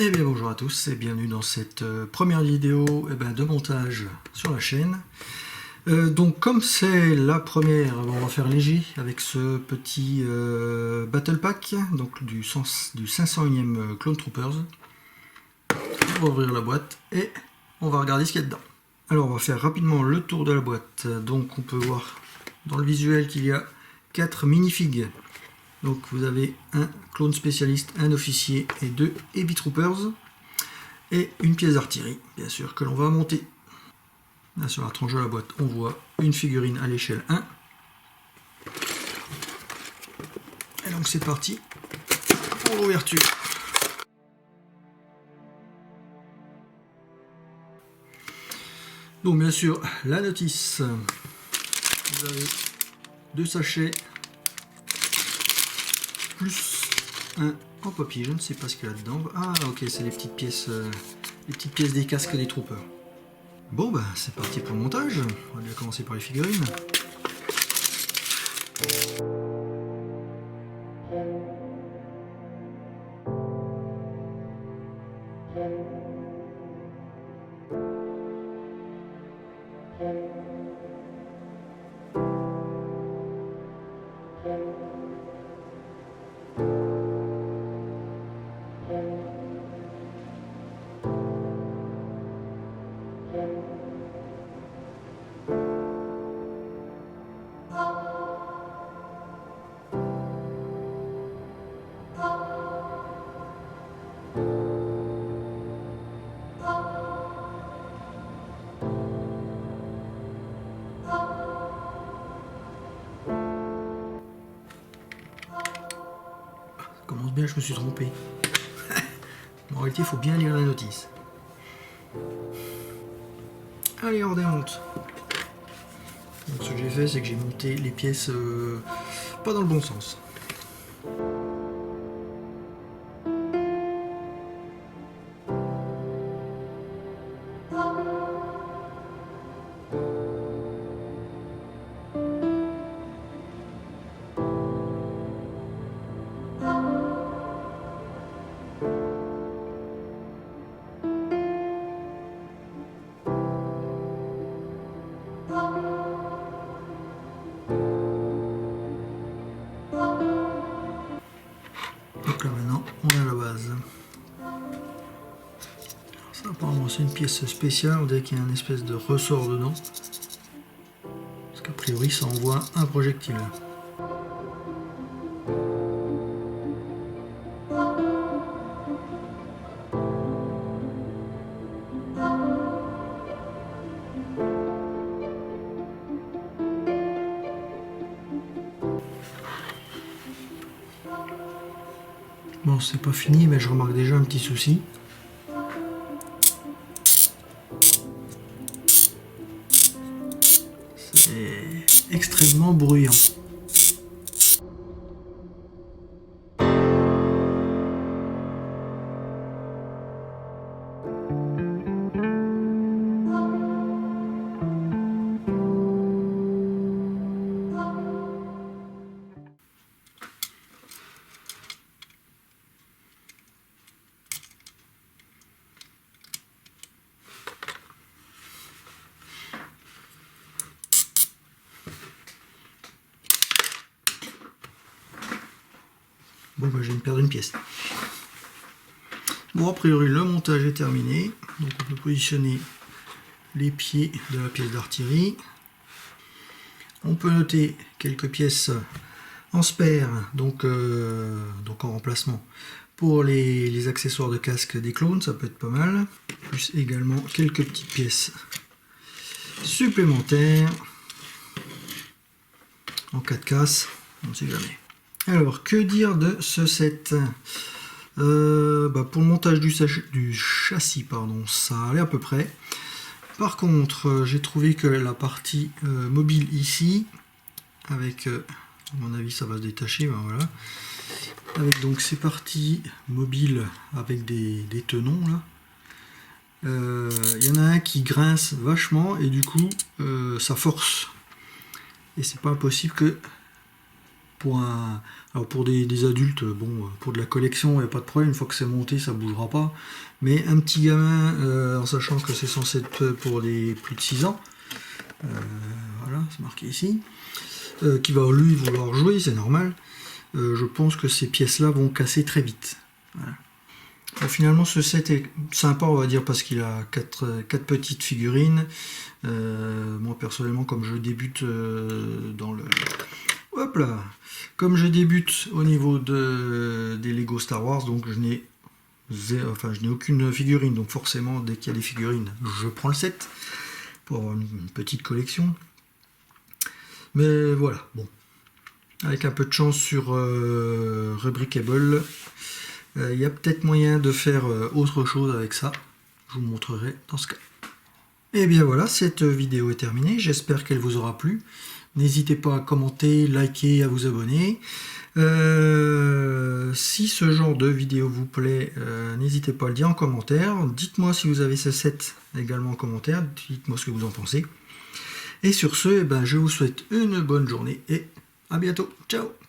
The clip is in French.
Eh bien bonjour à tous et bienvenue dans cette première vidéo de montage sur la chaîne. Donc comme c'est la première, on va faire léger avec ce petit Battle Pack donc du 501e Clone Troopers. On va ouvrir la boîte et on va regarder ce qu'il y a dedans. Alors on va faire rapidement le tour de la boîte. Donc on peut voir dans le visuel qu'il y a 4 minifigs. Donc vous avez un clone spécialiste, un officier et 2 Heavy Troopers. Et une pièce d'artillerie, bien sûr, que l'on va monter. Là sur la tranche de la boîte, on voit une figurine à l'échelle 1. Et donc c'est parti pour l'ouverture. Donc bien sûr, la notice. Vous avez 2 sachets plus un en papier, je ne sais pas ce qu'il y a dedans. Ah ok, c'est les petites pièces des casques des troopers. Bon bah c'est parti pour le montage. On va bien commencer par les figurines. Commence bien, je me suis trompé. En réalité, il faut bien lire la notice. Allez, hors des hontes. Donc, ce que j'ai fait, c'est que j'ai monté les pièces pas dans le bon sens. Donc là maintenant, on a la base. Ça apparemment c'est une pièce spéciale, on dirait qu'il y a un espèce de ressort dedans. Parce qu'a priori ça envoie un projectile. Bon, c'est pas fini, mais je remarque déjà un petit souci. C'est extrêmement bruyant. Bon, bah, je viens de perdre une pièce. Bon, a priori, le montage est terminé. Donc, on peut positionner les pieds de la pièce d'artillerie. On peut noter quelques pièces en spare, donc en remplacement, pour les accessoires de casque des clones, ça peut être pas mal. Plus également quelques petites pièces supplémentaires en cas de casse, on ne sait jamais. Alors, que dire de ce set? Pour le montage du châssis, ça allait à peu près. Par contre, j'ai trouvé que la partie mobile ici, avec, à mon avis ça va se détacher, ben voilà, avec donc ces parties mobiles avec des tenons là, il y en a un qui grince vachement et du coup ça force. Et c'est pas impossible que Alors pour des adultes, bon, pour de la collection, il n'y a pas de problème, une fois que c'est monté, ça ne bougera pas. Mais un petit gamin, en sachant que c'est censé être pour les plus de 6 ans, voilà, c'est marqué ici, qui va lui vouloir jouer, c'est normal. Je pense que ces pièces-là vont casser très vite. Voilà. Bon, finalement, ce set est sympa, on va dire, parce qu'il a 4 petites figurines. Moi, personnellement, comme je débute dans le... Hop là! Comme je débute au niveau des Lego Star Wars, donc je n'ai aucune figurine. Donc forcément, dès qu'il y a des figurines, je prends le set pour avoir une petite collection. Mais voilà, bon. Avec un peu de chance sur Rubricable, il y a peut-être moyen de faire autre chose avec ça. Je vous montrerai dans ce cas. Et bien voilà, cette vidéo est terminée. J'espère qu'elle vous aura plu. N'hésitez pas à commenter, liker, à vous abonner. Si ce genre de vidéo vous plaît, n'hésitez pas à le dire en commentaire. Dites-moi si vous avez ce set également en commentaire. Dites-moi ce que vous en pensez. Et sur ce, je vous souhaite une bonne journée et à bientôt. Ciao!